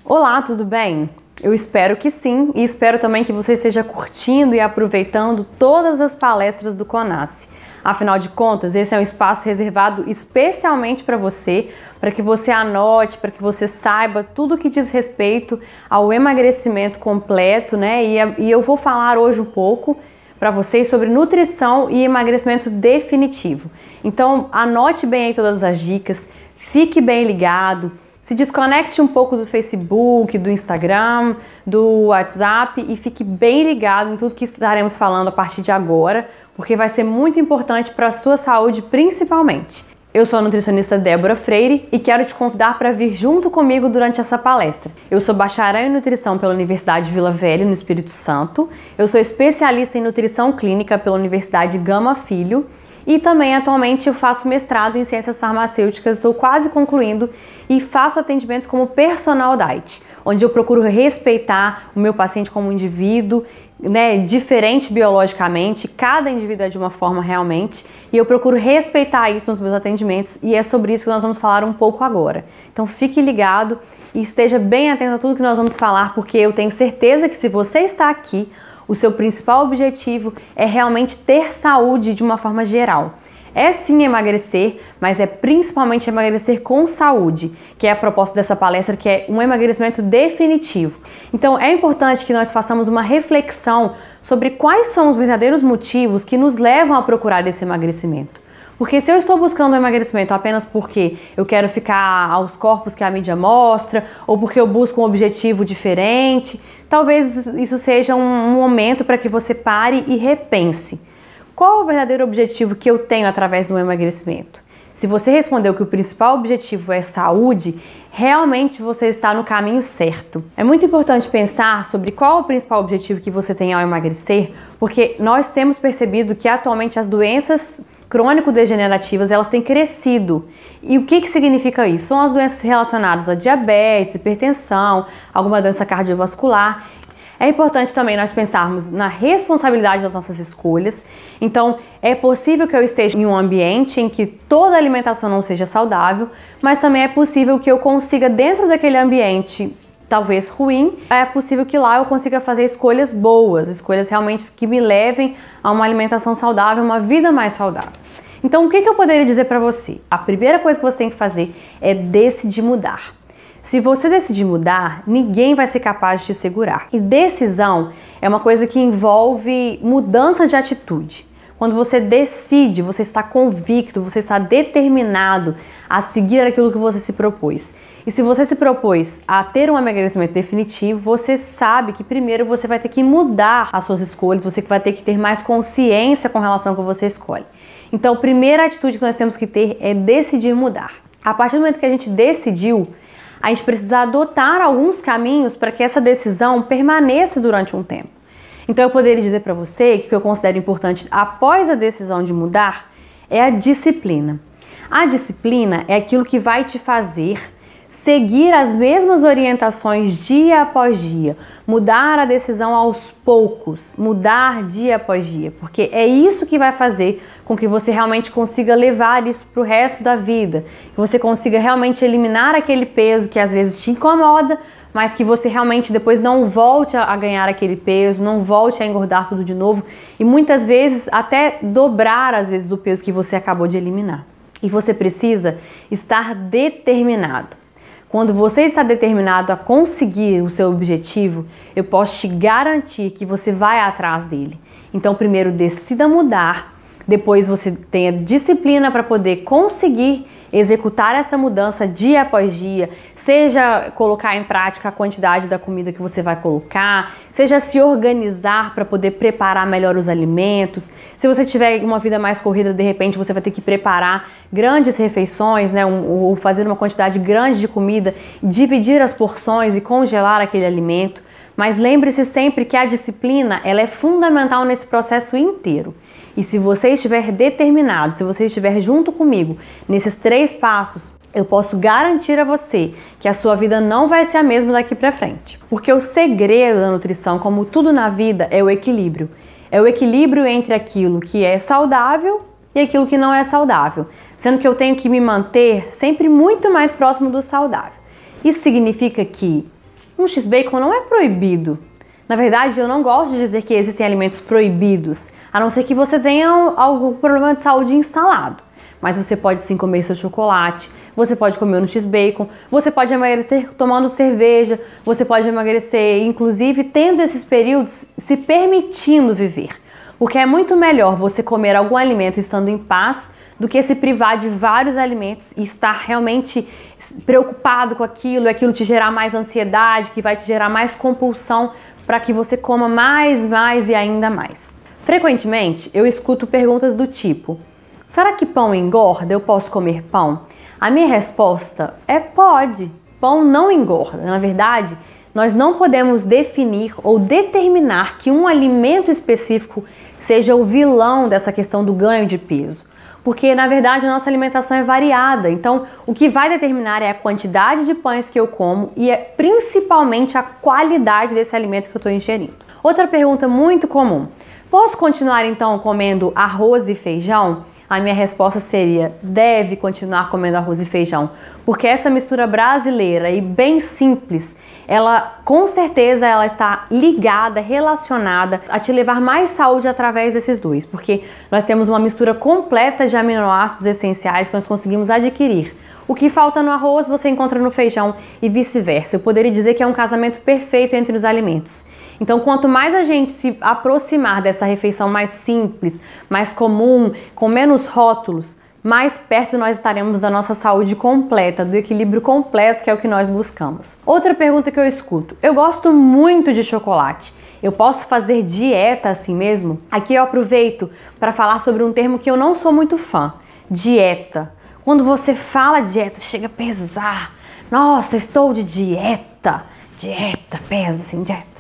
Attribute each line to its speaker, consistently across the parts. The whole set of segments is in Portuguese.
Speaker 1: Olá, tudo bem? Eu espero que sim e espero também que você esteja curtindo e aproveitando todas as palestras do CONASSE. Afinal de contas, esse é um espaço reservado especialmente para que você anote, para que você saiba tudo que diz respeito ao emagrecimento completo, né? E eu vou falar hoje um pouco para vocês sobre nutrição e emagrecimento definitivo. Então, anote bem aí todas as dicas, fique bem ligado. Se desconecte um pouco do Facebook, do Instagram, do WhatsApp e fique bem ligado em tudo que estaremos falando a partir de agora, porque vai ser muito importante para a sua saúde principalmente. Eu sou a nutricionista Débora Freire e quero te convidar para vir junto comigo durante essa palestra. Eu sou bacharel em nutrição pela Universidade Vila Velha, no Espírito Santo. Eu sou especialista em nutrição clínica pela Universidade Gama Filho. E também, atualmente, eu faço mestrado em ciências farmacêuticas, estou quase concluindo, e faço atendimentos como personal diet, onde eu procuro respeitar o meu paciente como indivíduo, né, diferente biologicamente, cada indivíduo é de uma forma realmente, e eu procuro respeitar isso nos meus atendimentos, e é sobre isso que nós vamos falar um pouco agora. Então fique ligado e esteja bem atento a tudo que nós vamos falar, porque eu tenho certeza que se você está aqui, o seu principal objetivo é realmente ter saúde de uma forma geral. É sim emagrecer, mas é principalmente emagrecer com saúde, que é a proposta dessa palestra, que é um emagrecimento definitivo. Então é importante que nós façamos uma reflexão sobre quais são os verdadeiros motivos que nos levam a procurar esse emagrecimento. Porque se eu estou buscando um emagrecimento apenas porque eu quero ficar aos corpos que a mídia mostra, ou porque eu busco um objetivo diferente, talvez isso seja um momento para que você pare e repense. Qual é o verdadeiro objetivo que eu tenho através do emagrecimento? Se você respondeu que o principal objetivo é saúde, realmente você está no caminho certo. É muito importante pensar sobre qual é o principal objetivo que você tem ao emagrecer, porque nós temos percebido que atualmente as doenças crônico-degenerativas, elas têm crescido. E o que significa isso? São as doenças relacionadas a diabetes, hipertensão, alguma doença cardiovascular. É importante também nós pensarmos na responsabilidade das nossas escolhas. Então, é possível que eu esteja em um ambiente em que toda a alimentação não seja saudável, mas também é possível que eu consiga, dentro daquele ambiente talvez ruim, é possível que lá eu consiga fazer escolhas boas, escolhas realmente que me levem a uma alimentação saudável, uma vida mais saudável. Então, o que eu poderia dizer para você? A primeira coisa que você tem que fazer é decidir mudar. Se você decidir mudar, ninguém vai ser capaz de te segurar. E decisão é uma coisa que envolve mudança de atitude. Quando você decide, você está convicto, você está determinado a seguir aquilo que você se propôs. E se você se propôs a ter um emagrecimento definitivo, você sabe que primeiro você vai ter que mudar as suas escolhas, você vai ter que ter mais consciência com relação ao que você escolhe. Então, a primeira atitude que nós temos que ter é decidir mudar. A partir do momento que a gente decidiu, a gente precisa adotar alguns caminhos para que essa decisão permaneça durante um tempo. Então eu poderia dizer para você que o que eu considero importante após a decisão de mudar é a disciplina. A disciplina é aquilo que vai te fazer seguir as mesmas orientações dia após dia, mudar a decisão aos poucos, mudar dia após dia, porque é isso que vai fazer com que você realmente consiga levar isso para o resto da vida, que você consiga realmente eliminar aquele peso que às vezes te incomoda, mas que você realmente depois não volte a ganhar aquele peso, não volte a engordar tudo de novo e muitas vezes até dobrar às vezes o peso que você acabou de eliminar. E você precisa estar determinado. Quando você está determinado a conseguir o seu objetivo, eu posso te garantir que você vai atrás dele. Então, primeiro decida mudar, depois você tenha disciplina para poder conseguir executar essa mudança dia após dia, seja colocar em prática a quantidade da comida que você vai colocar, seja se organizar para poder preparar melhor os alimentos. Se você tiver uma vida mais corrida, de repente você vai ter que preparar grandes refeições, né, ou fazer uma quantidade grande de comida, dividir as porções e congelar aquele alimento. Mas lembre-se sempre que a disciplina ela é fundamental nesse processo inteiro. E se você estiver determinado, se você estiver junto comigo nesses 3 passos, eu posso garantir a você que a sua vida não vai ser a mesma daqui para frente. Porque o segredo da nutrição, como tudo na vida, é o equilíbrio. É o equilíbrio entre aquilo que é saudável e aquilo que não é saudável. Sendo que eu tenho que me manter sempre muito mais próximo do saudável. Isso significa que Um X-Bacon não é proibido. Na verdade, eu não gosto de dizer que existem alimentos proibidos, a não ser que você tenha algum problema de saúde instalado. Mas você pode sim comer seu chocolate, você pode comer um X-Bacon, você pode emagrecer tomando cerveja, você pode emagrecer, inclusive, tendo esses períodos, se permitindo viver. Porque é muito melhor você comer algum alimento estando em paz do que se privar de vários alimentos e estar realmente preocupado com aquilo, e aquilo te gerar mais ansiedade, que vai te gerar mais compulsão para que você coma mais e ainda mais. Frequentemente, eu escuto perguntas do tipo: será que pão engorda? Eu posso comer pão? A minha resposta é pode. Pão não engorda. Na verdade, nós não podemos definir ou determinar que um alimento específico seja o vilão dessa questão do ganho de peso. Porque, na verdade, a nossa alimentação é variada. Então, o que vai determinar é a quantidade de pães que eu como e principalmente a qualidade desse alimento que eu estou ingerindo. Outra pergunta muito comum: posso continuar, então, comendo arroz e feijão? A minha resposta seria: deve continuar comendo arroz e feijão, porque essa mistura brasileira e bem simples, ela com certeza ela está ligada, relacionada a te levar mais saúde através desses dois, porque nós temos uma mistura completa de aminoácidos essenciais que nós conseguimos adquirir. O que falta no arroz você encontra no feijão e vice-versa. Eu poderia dizer que é um casamento perfeito entre os alimentos. Então, quanto mais a gente se aproximar dessa refeição mais simples, mais comum, com menos rótulos, mais perto nós estaremos da nossa saúde completa, do equilíbrio completo, que é o que nós buscamos. Outra pergunta que eu escuto: eu gosto muito de chocolate, eu posso fazer dieta assim mesmo? Aqui eu aproveito para falar sobre um termo que eu não sou muito fã: dieta. Quando você fala dieta, chega a pesar. Nossa, estou de dieta. Dieta, pesa assim, dieta.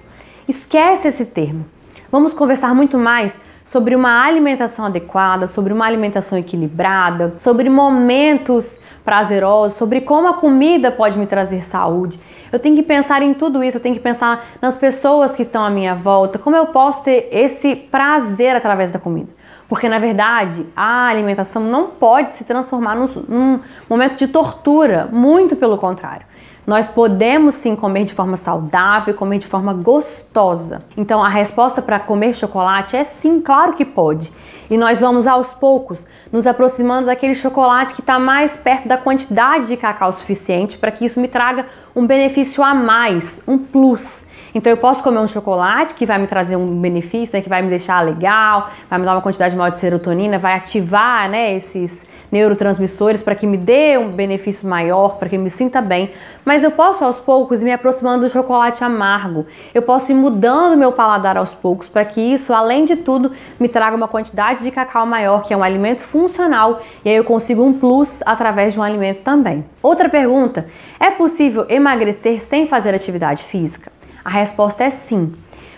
Speaker 1: Esquece esse termo. Vamos conversar muito mais sobre uma alimentação adequada, sobre uma alimentação equilibrada, sobre momentos prazerosos, sobre como a comida pode me trazer saúde. Eu tenho que pensar em tudo isso, eu tenho que pensar nas pessoas que estão à minha volta, como eu posso ter esse prazer através da comida. Porque, na verdade, a alimentação não pode se transformar num momento de tortura, muito pelo contrário. Nós podemos sim comer de forma saudável, comer de forma gostosa. Então a resposta para comer chocolate é sim, claro que pode. E nós vamos aos poucos nos aproximando daquele chocolate que está mais perto da quantidade de cacau suficiente para que isso me traga um benefício a mais, um plus. Então eu posso comer um chocolate que vai me trazer um benefício, né, que vai me deixar legal, vai me dar uma quantidade maior de serotonina, vai ativar, né, esses neurotransmissores para que me dê um benefício maior, para que eu me sinta bem. Mas eu posso aos poucos ir me aproximando do chocolate amargo. Eu posso ir mudando meu paladar aos poucos para que isso, além de tudo, me traga uma quantidade de cacau maior, que é um alimento funcional, e aí eu consigo um plus através de um alimento também. Outra pergunta: é possível emagrecer sem fazer atividade física? A resposta é sim.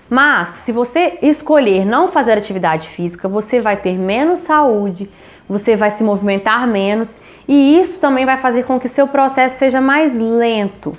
Speaker 1: Mas se você escolher não fazer atividade física, você vai ter menos saúde, você vai se movimentar menos e isso também vai fazer com que seu processo seja mais lento.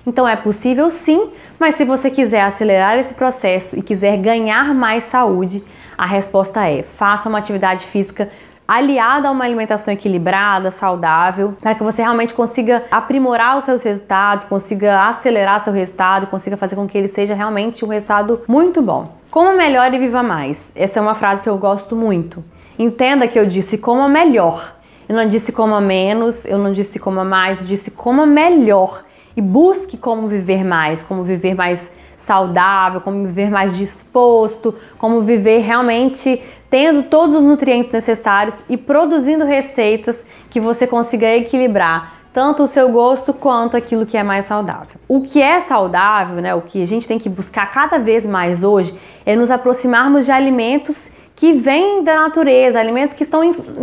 Speaker 1: Então é possível sim, mas se você quiser acelerar esse processo e quiser ganhar mais saúde, a resposta é: faça uma atividade física aliada a uma alimentação equilibrada, saudável, para que você realmente consiga aprimorar os seus resultados, consiga acelerar seu resultado e consiga fazer com que ele seja realmente um resultado muito bom. Coma melhor e viva mais. Essa é uma frase que eu gosto muito. Entenda que eu disse coma melhor. Eu não disse coma menos, eu não disse coma mais, eu disse coma melhor. E busque como viver mais saudável, como viver mais disposto, como viver realmente tendo todos os nutrientes necessários e produzindo receitas que você consiga equilibrar tanto o seu gosto quanto aquilo que é mais saudável. O que é saudável, né, o que a gente tem que buscar cada vez mais hoje é nos aproximarmos de alimentos que vêm da natureza, alimentos que estão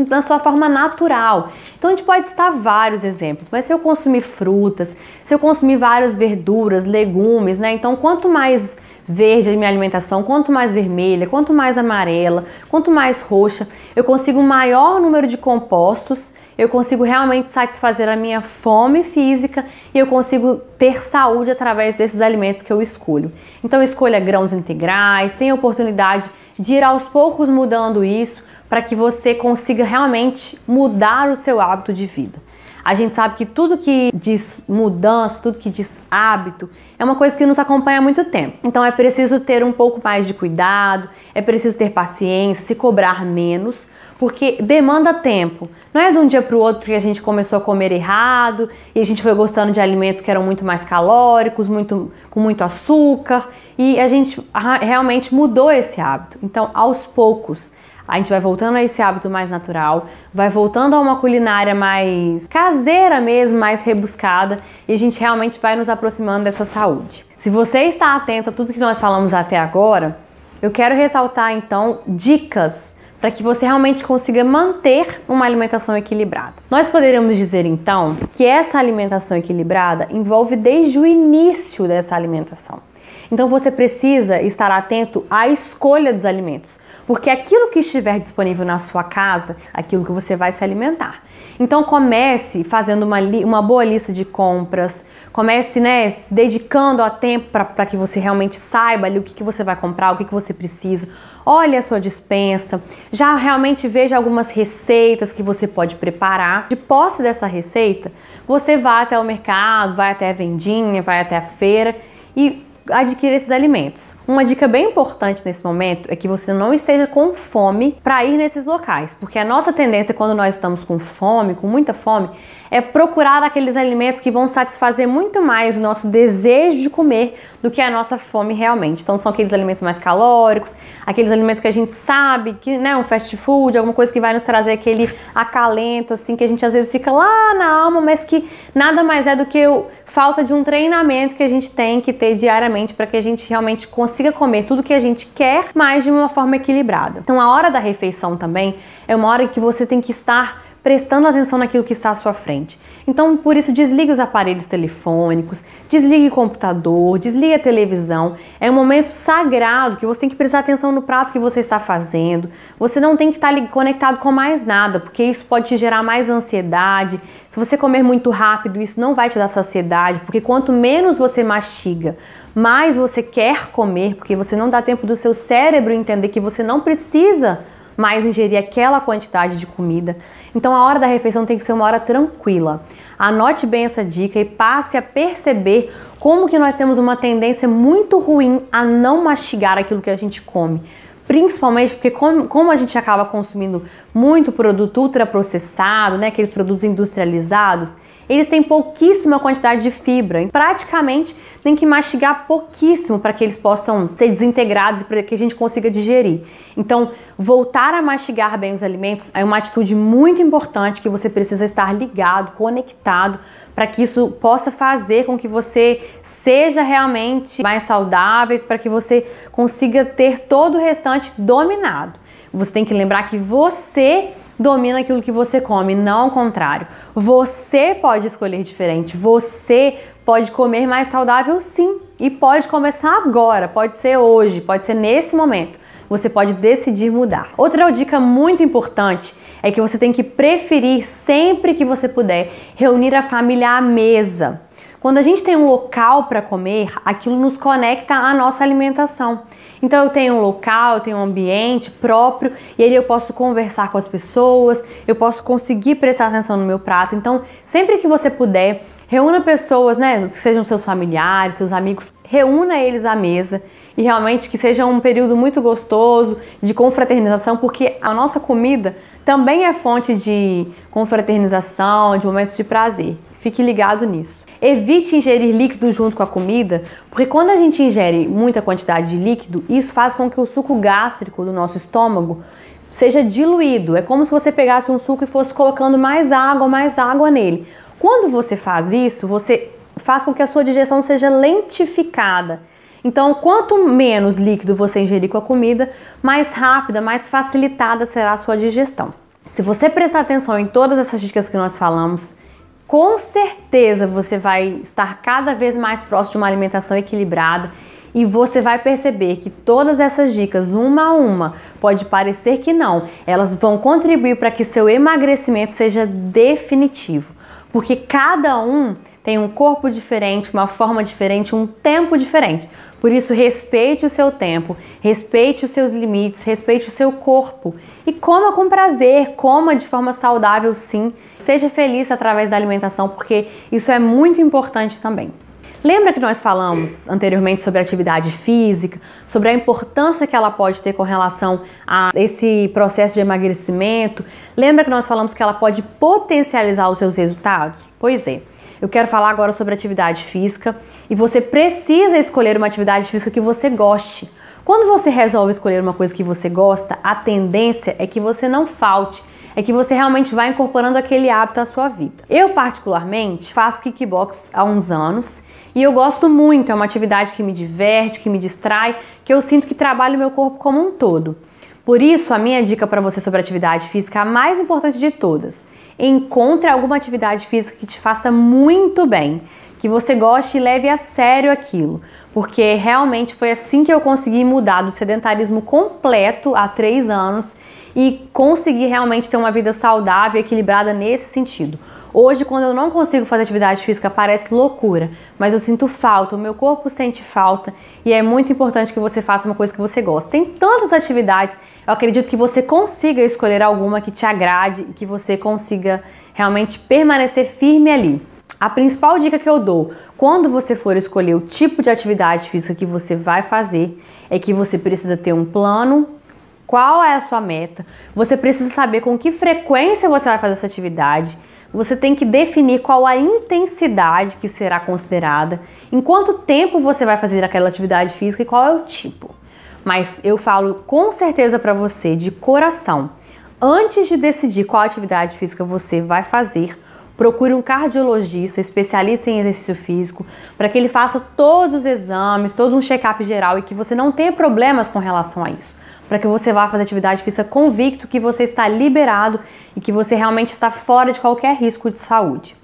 Speaker 1: na sua forma natural. Então a gente pode citar vários exemplos, mas se eu consumir frutas, se eu consumir várias verduras, legumes, né? Então quanto mais verde a minha alimentação, quanto mais vermelha, quanto mais amarela, quanto mais roxa, eu consigo um maior número de compostos, eu consigo realmente satisfazer a minha fome física e eu consigo ter saúde através desses alimentos que eu escolho. Então escolha grãos integrais, tenha a oportunidade de ir aos poucos mudando isso para que você consiga realmente mudar o seu hábito de vida. A gente sabe que tudo que diz mudança, tudo que diz hábito, é uma coisa que nos acompanha há muito tempo. Então é preciso ter um pouco mais de cuidado, é preciso ter paciência, se cobrar menos, porque demanda tempo. Não é de um dia para o outro que a gente começou a comer errado e a gente foi gostando de alimentos que eram muito mais calóricos, com muito açúcar, e a gente realmente mudou esse hábito. Então, aos poucos, a gente vai voltando a esse hábito mais natural, vai voltando a uma culinária mais caseira mesmo, mais rebuscada, e a gente realmente vai nos aproximando dessa saúde. Se você está atento a tudo que nós falamos até agora, eu quero ressaltar então dicas para que você realmente consiga manter uma alimentação equilibrada. Nós poderíamos dizer então que essa alimentação equilibrada envolve desde o início dessa alimentação. Então você precisa estar atento à escolha dos alimentos, porque aquilo que estiver disponível na sua casa, aquilo que você vai se alimentar. Então comece fazendo uma boa lista de compras, comece, se dedicando a tempo para que você realmente saiba ali o que você vai comprar, o que você precisa. Olhe a sua despensa, já realmente veja algumas receitas que você pode preparar. De posse dessa receita, você vai até o mercado, vai até a vendinha, vai até a feira e adquirir esses alimentos. Uma dica bem importante nesse momento é que você não esteja com fome para ir nesses locais, porque a nossa tendência quando nós estamos com fome, com muita fome, é procurar aqueles alimentos que vão satisfazer muito mais o nosso desejo de comer do que a nossa fome realmente. Então são aqueles alimentos mais calóricos, aqueles alimentos que a gente sabe que, um fast food, alguma coisa que vai nos trazer aquele acalento, assim, que a gente às vezes fica lá na alma, mas que nada mais é do que falta de um treinamento que a gente tem que ter diariamente para que a gente realmente consiga comer tudo que a gente quer, mas de uma forma equilibrada. Então a hora da refeição também é uma hora que você tem que estar prestando atenção naquilo que está à sua frente. Então, por isso, desligue os aparelhos telefônicos, desligue o computador, desligue a televisão. É um momento sagrado que você tem que prestar atenção no prato que você está fazendo. Você não tem que estar conectado com mais nada, porque isso pode te gerar mais ansiedade. Se você comer muito rápido, isso não vai te dar saciedade, porque quanto menos você mastiga, mais você quer comer, porque você não dá tempo do seu cérebro entender que você não precisa mais ingerir aquela quantidade de comida. Então a hora da refeição tem que ser uma hora tranquila. Anote bem essa dica e passe a perceber como que nós temos uma tendência muito ruim a não mastigar aquilo que a gente come. Principalmente porque como a gente acaba consumindo muito produto ultraprocessado, aqueles produtos industrializados, eles têm pouquíssima quantidade de fibra. Praticamente tem que mastigar pouquíssimo para que eles possam ser desintegrados e para que a gente consiga digerir. Então, voltar a mastigar bem os alimentos é uma atitude muito importante que você precisa estar ligado, conectado, para que isso possa fazer com que você seja realmente mais saudável, para que você consiga ter todo o restante dominado. Você tem que lembrar que você domina aquilo que você come, não ao contrário. Você pode escolher diferente, você pode comer mais saudável sim, e pode começar agora, pode ser hoje, pode ser nesse momento. Você pode decidir mudar. Outra dica muito importante é que você tem que preferir, sempre que você puder, reunir a família à mesa. Quando a gente tem um local para comer, aquilo nos conecta à nossa alimentação. Então eu tenho um local, eu tenho um ambiente próprio e aí eu posso conversar com as pessoas, eu posso conseguir prestar atenção no meu prato. Então sempre que você puder, reúna pessoas, que sejam seus familiares, seus amigos, reúna eles à mesa e realmente que seja um período muito gostoso de confraternização, porque a nossa comida também é fonte de confraternização, de momentos de prazer. Fique ligado nisso. Evite ingerir líquido junto com a comida, porque quando a gente ingere muita quantidade de líquido, isso faz com que o suco gástrico do nosso estômago seja diluído. É como se você pegasse um suco e fosse colocando mais água nele. Quando você faz isso, você faz com que a sua digestão seja lentificada. Então, quanto menos líquido você ingerir com a comida, mais rápida, mais facilitada será a sua digestão. Se você prestar atenção em todas essas dicas que nós falamos, com certeza você vai estar cada vez mais próximo de uma alimentação equilibrada e você vai perceber que todas essas dicas, uma a uma, pode parecer que não, elas vão contribuir para que seu emagrecimento seja definitivo. porque cada um tem um corpo diferente, uma forma diferente, um tempo diferente. Por isso, respeite o seu tempo, respeite os seus limites, respeite o seu corpo e coma com prazer, coma de forma saudável sim. Seja feliz através da alimentação, porque isso é muito importante também. Lembra que nós falamos anteriormente sobre a atividade física, sobre a importância que ela pode ter com relação a esse processo de emagrecimento? Lembra que nós falamos que ela pode potencializar os seus resultados? Pois é. Eu quero falar agora sobre atividade física e você precisa escolher uma atividade física que você goste. Quando você resolve escolher uma coisa que você gosta, a tendência é que você não falte, é que você realmente vai incorporando aquele hábito à sua vida. Eu, particularmente, faço kickbox há uns anos e eu gosto muito, é uma atividade que me diverte, que me distrai, que eu sinto que trabalha o meu corpo como um todo. Por isso, a minha dica para você sobre atividade física, a mais importante de todas: encontre alguma atividade física que te faça muito bem, que você goste e leve a sério aquilo, porque realmente foi assim que eu consegui mudar do sedentarismo completo há 3 anos e consegui realmente ter uma vida saudável e equilibrada nesse sentido. Hoje, quando eu não consigo fazer atividade física, parece loucura, mas eu sinto falta, o meu corpo sente falta e é muito importante que você faça uma coisa que você gosta. Tem tantas atividades, eu acredito que você consiga escolher alguma que te agrade e que você consiga realmente permanecer firme ali. A principal dica que eu dou quando você for escolher o tipo de atividade física que você vai fazer é que você precisa ter um plano. Qual é a sua meta? Você precisa saber com que frequência você vai fazer essa atividade. Você tem que definir qual a intensidade que será considerada, em quanto tempo você vai fazer aquela atividade física e qual é o tipo. Mas eu falo com certeza para você, de coração, antes de decidir qual atividade física você vai fazer, procure um cardiologista, especialista em exercício físico, para que ele faça todos os exames, todo um check-up geral e que você não tenha problemas com relação a isso. Para que você vá fazer atividade física convicto que você está liberado e que você realmente está fora de qualquer risco de saúde.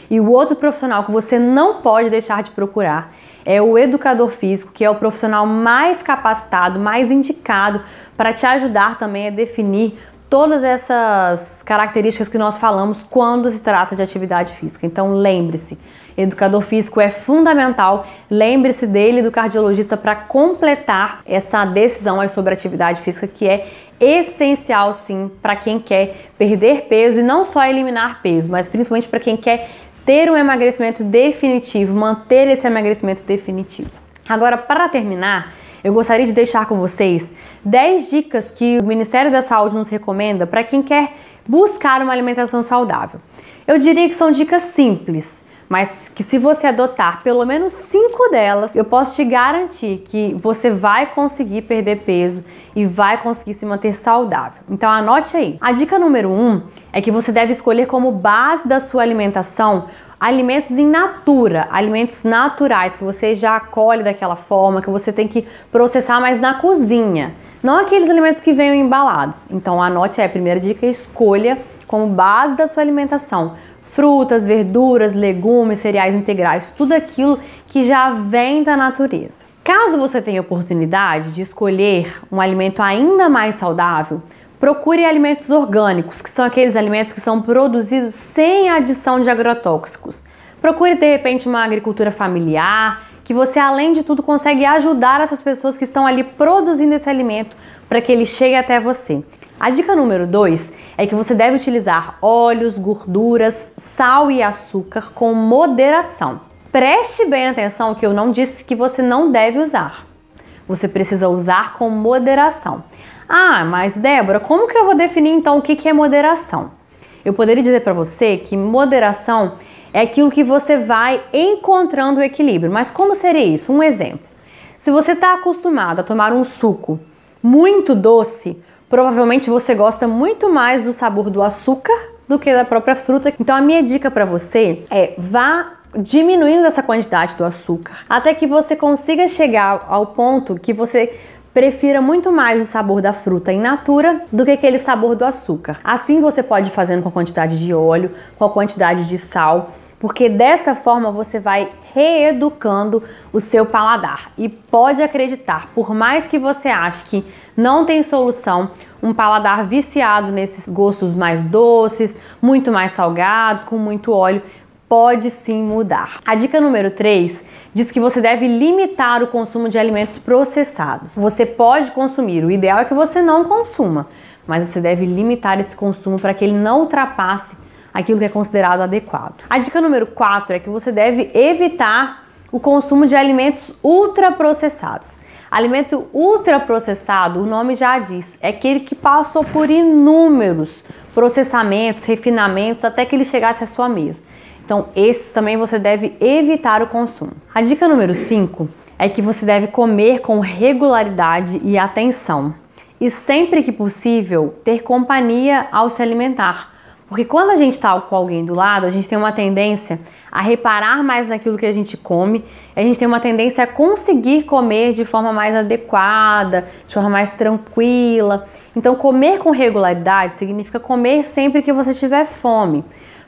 Speaker 1: E o outro profissional que você não pode deixar de procurar é o educador físico, que é o profissional mais capacitado, mais indicado para te ajudar também a definir todas essas características que nós falamos quando se trata de atividade física. Então lembre-se, educador físico é fundamental, lembre-se dele, do cardiologista, para completar essa decisão aí sobre atividade física, que é essencial sim para quem quer perder peso e não só eliminar peso, mas principalmente para quem quer ter um emagrecimento definitivo, manter esse emagrecimento definitivo. Agora, para terminar, eu gostaria de deixar com vocês 10 dicas que o Ministério da Saúde nos recomenda para quem quer buscar uma alimentação saudável. Eu diria que são dicas simples, mas que se você adotar pelo menos 5 delas, eu posso te garantir que você vai conseguir perder peso e vai conseguir se manter saudável. Então anote aí. A dica número 1 é que você deve escolher como base da sua alimentação alimentos in natura, alimentos naturais, que você já colhe daquela forma, que você tem que processar mais na cozinha. Não aqueles alimentos que venham embalados. Então anote aí, a primeira dica: escolha como base da sua alimentação frutas, verduras, legumes, cereais integrais, tudo aquilo que já vem da natureza. Caso você tenha oportunidade de escolher um alimento ainda mais saudável, procure alimentos orgânicos, que são aqueles alimentos que são produzidos sem adição de agrotóxicos. Procure, de repente, uma agricultura familiar, que você, além de tudo, consegue ajudar essas pessoas que estão ali produzindo esse alimento para que ele chegue até você. A dica número 2 é que você deve utilizar óleos, gorduras, sal e açúcar com moderação. Preste bem atenção que eu não disse que você não deve usar. Você precisa usar com moderação. Ah, mas Débora, como que eu vou definir então o que é moderação? Eu poderia dizer para você que moderação é aquilo que você vai encontrando o equilíbrio. Mas como seria isso? Um exemplo. Se você está acostumado a tomar um suco muito doce, provavelmente você gosta muito mais do sabor do açúcar do que da própria fruta. Então a minha dica para você é: vá diminuindo essa quantidade do açúcar até que você consiga chegar ao ponto que você prefira muito mais o sabor da fruta in natura do que aquele sabor do açúcar. Assim você pode ir fazendo com a quantidade de óleo, com a quantidade de sal, porque dessa forma você vai reeducando o seu paladar. E pode acreditar, por mais que você ache que não tem solução, um paladar viciado nesses gostos mais doces, muito mais salgados, com muito óleo, pode sim mudar. A dica número 3 diz que você deve limitar o consumo de alimentos processados. Você pode consumir, o ideal é que você não consuma, mas você deve limitar esse consumo para que ele não ultrapasse aquilo que é considerado adequado. A dica número 4 é que você deve evitar o consumo de alimentos ultraprocessados. Alimento ultraprocessado, o nome já diz, é aquele que passou por inúmeros processamentos, refinamentos, até que ele chegasse à sua mesa. Então, esses também você deve evitar o consumo. A dica número 5 é que você deve comer com regularidade e atenção. E sempre que possível, ter companhia ao se alimentar. Porque quando a gente está com alguém do lado, a gente tem uma tendência a reparar mais naquilo que a gente come, a gente tem uma tendência a conseguir comer de forma mais adequada, de forma mais tranquila. Então, comer com regularidade significa comer sempre que você tiver fome.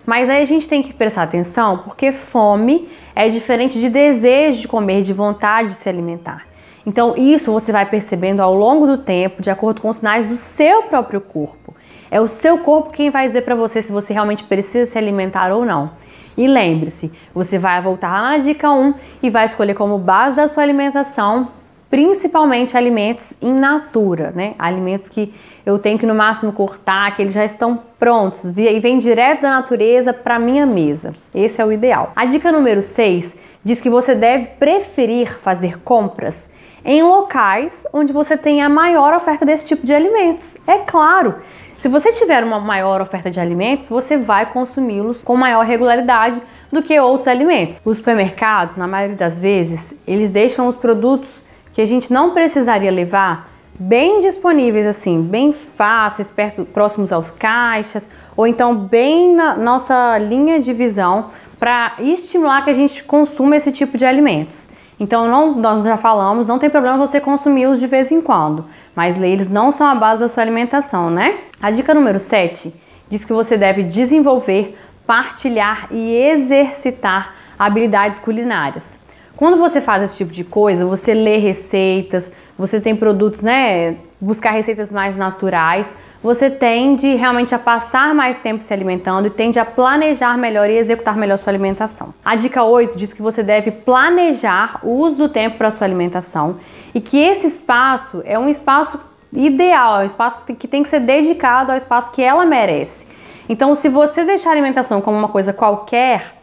Speaker 1: Mas aí a gente tem que prestar atenção, porque fome é diferente de desejo de comer, de vontade de se alimentar. Então, isso você vai percebendo ao longo do tempo, de acordo com os sinais do seu próprio corpo. É o seu corpo quem vai dizer para você se você realmente precisa se alimentar ou não. E lembre-se, você vai voltar lá na dica 1 e vai escolher como base da sua alimentação, principalmente alimentos in natura, né? Alimentos que eu tenho que no máximo cortar, que eles já estão prontos e vem direto da natureza para minha mesa. Esse é o ideal. A dica número 6 diz que você deve preferir fazer compras em locais onde você tem a maior oferta desse tipo de alimentos. É claro, se você tiver uma maior oferta de alimentos, você vai consumi-los com maior regularidade do que outros alimentos. Os supermercados, na maioria das vezes, eles deixam os produtos que a gente não precisaria levar bem disponíveis, assim, bem fáceis, próximos aos caixas, ou então bem na nossa linha de visão, para estimular que a gente consuma esse tipo de alimentos. Então, nós já falamos, não tem problema você consumi-los de vez em quando, mas eles não são a base da sua alimentação, né? A dica número 7 diz que você deve desenvolver, partilhar e exercitar habilidades culinárias. Quando você faz esse tipo de coisa, você lê receitas, você tem produtos, né? Buscar receitas mais naturais, você tende realmente a passar mais tempo se alimentando e tende a planejar melhor e executar melhor sua alimentação. A dica 8 diz que você deve planejar o uso do tempo para sua alimentação e que esse espaço é um espaço ideal, é um espaço que tem que ser dedicado ao espaço que ela merece. Então, se você deixar a alimentação como uma coisa qualquer,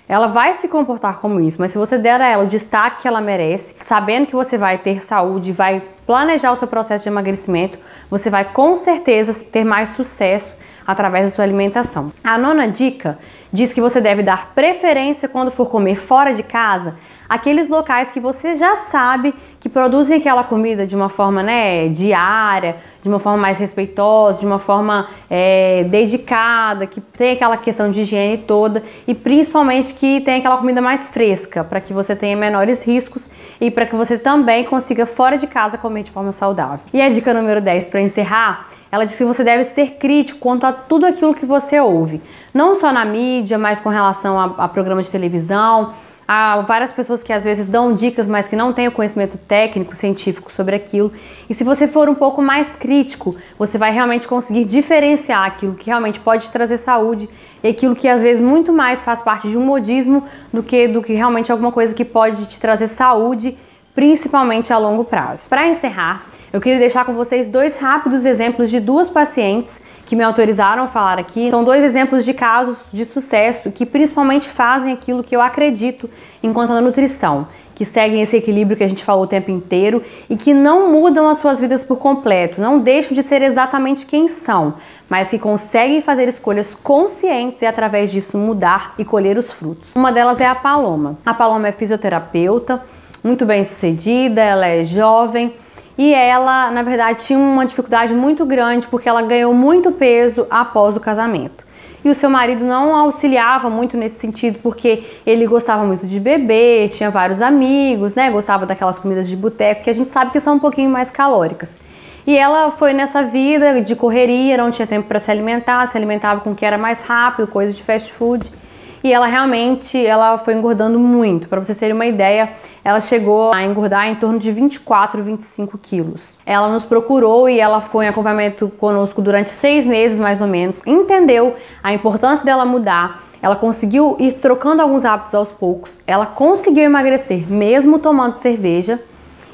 Speaker 1: ela vai se comportar como isso, mas se você der a ela o destaque que ela merece, sabendo que você vai ter saúde, vai planejar o seu processo de emagrecimento, você vai com certeza ter mais sucesso através da sua alimentação. A 9ª dica diz que você deve dar preferência quando for comer fora de casa, aqueles locais que você já sabe que produzem aquela comida de uma forma, né, diária, de uma forma mais respeitosa, de uma forma dedicada, que tem aquela questão de higiene toda e principalmente que tem aquela comida mais fresca, para que você tenha menores riscos e para que você também consiga fora de casa comer de forma saudável. E a dica número 10 para encerrar, ela diz que você deve ser crítico quanto a tudo aquilo que você ouve, não só na mídia, mas com relação a programas de televisão. Há várias pessoas que às vezes dão dicas, mas que não têm o conhecimento técnico, científico sobre aquilo. E se você for um pouco mais crítico, você vai realmente conseguir diferenciar aquilo que realmente pode te trazer saúde e aquilo que às vezes muito mais faz parte de um modismo do que realmente alguma coisa que pode te trazer saúde, principalmente a longo prazo. Para encerrar, eu queria deixar com vocês 2 rápidos exemplos de 2 pacientes que me autorizaram a falar aqui. São 2 exemplos de casos de sucesso que principalmente fazem aquilo que eu acredito enquanto a nutrição, que seguem esse equilíbrio que a gente falou o tempo inteiro e que não mudam as suas vidas por completo, não deixam de ser exatamente quem são, mas que conseguem fazer escolhas conscientes e através disso mudar e colher os frutos. Uma delas é a Paloma. A Paloma é fisioterapeuta, muito bem sucedida, ela é jovem, e ela, na verdade, tinha uma dificuldade muito grande porque ela ganhou muito peso após o casamento. E o seu marido não auxiliava muito nesse sentido porque ele gostava muito de beber, tinha vários amigos, né? Gostava daquelas comidas de boteco que a gente sabe que são um pouquinho mais calóricas. E ela foi nessa vida de correria, não tinha tempo para se alimentava com o que era mais rápido, coisa de fast food. E ela realmente foi engordando muito. Para vocês terem uma ideia, ela chegou a engordar em torno de 24, 25 quilos. Ela nos procurou e ela ficou em acompanhamento conosco durante 6 meses, mais ou menos. Entendeu a importância dela mudar, ela conseguiu ir trocando alguns hábitos aos poucos, ela conseguiu emagrecer mesmo tomando cerveja.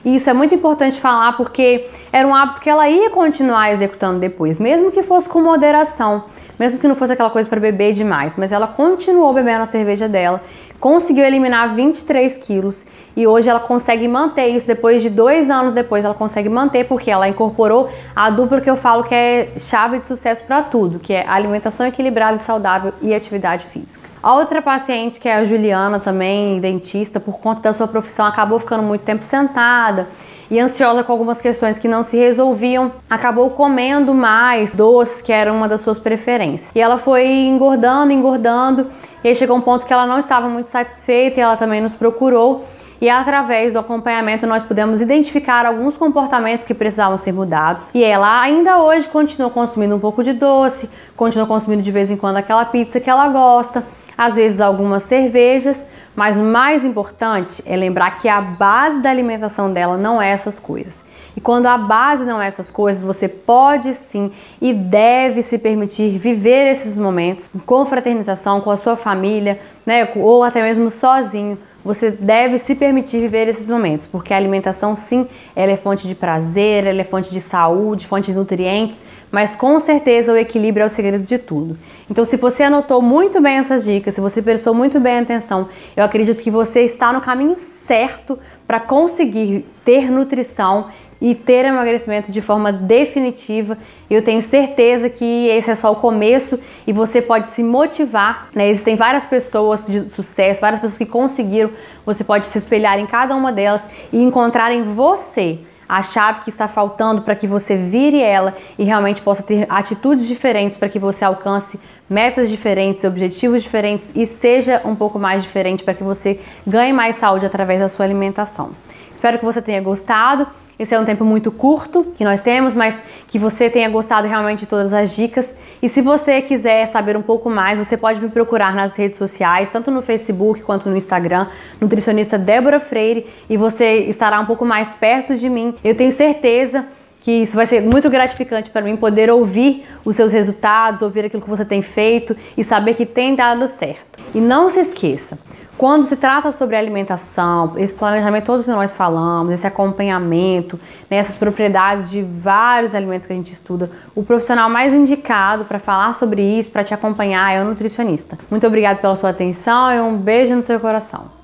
Speaker 1: E isso é muito importante falar porque era um hábito que ela ia continuar executando depois, mesmo que fosse com moderação, mesmo que não fosse aquela coisa para beber demais, mas ela continuou bebendo a cerveja dela, conseguiu eliminar 23 quilos e hoje ela consegue manter isso, depois de 2 anos depois ela consegue manter, porque ela incorporou a dupla que eu falo que é chave de sucesso para tudo, que é alimentação equilibrada e saudável e atividade física. A outra paciente, que é a Juliana, também dentista, por conta da sua profissão, acabou ficando muito tempo sentada e ansiosa com algumas questões que não se resolviam, acabou comendo mais doces, que era uma das suas preferências. E ela foi engordando, e aí chegou um ponto que ela não estava muito satisfeita e ela também nos procurou. E através do acompanhamento nós pudemos identificar alguns comportamentos que precisavam ser mudados. E ela ainda hoje continua consumindo um pouco de doce, continua consumindo de vez em quando aquela pizza que ela gosta, às vezes algumas cervejas, mas o mais importante é lembrar que a base da alimentação dela não é essas coisas. E quando a base não é essas coisas, você pode sim e deve se permitir viver esses momentos com fraternização, com a sua família, né, ou até mesmo sozinho. Você deve se permitir viver esses momentos, porque a alimentação sim, ela é fonte de prazer, ela é fonte de saúde, fonte de nutrientes, mas com certeza o equilíbrio é o segredo de tudo. Então, se você anotou muito bem essas dicas, se você prestou muito bem atenção, eu acredito que você está no caminho certo para conseguir ter nutrição e ter emagrecimento de forma definitiva. Eu tenho certeza que esse é só o começo e você pode se motivar, né? Existem várias pessoas de sucesso, várias pessoas que conseguiram, você pode se espelhar em cada uma delas e encontrar em você a chave que está faltando para que você vire ela e realmente possa ter atitudes diferentes para que você alcance metas diferentes, objetivos diferentes e seja um pouco mais diferente para que você ganhe mais saúde através da sua alimentação. Espero que você tenha gostado. Esse é um tempo muito curto que nós temos, mas que você tenha gostado realmente de todas as dicas. E se você quiser saber um pouco mais, você pode me procurar nas redes sociais, tanto no Facebook quanto no Instagram, nutricionista Débora Freire, e você estará um pouco mais perto de mim. Eu tenho certeza que isso vai ser muito gratificante para mim, poder ouvir os seus resultados, ouvir aquilo que você tem feito e saber que tem dado certo. E não se esqueça, quando se trata sobre alimentação, esse planejamento todo que nós falamos, esse acompanhamento, né, essas propriedades de vários alimentos que a gente estuda, o profissional mais indicado para falar sobre isso, para te acompanhar, é o nutricionista. Muito obrigada pela sua atenção e um beijo no seu coração.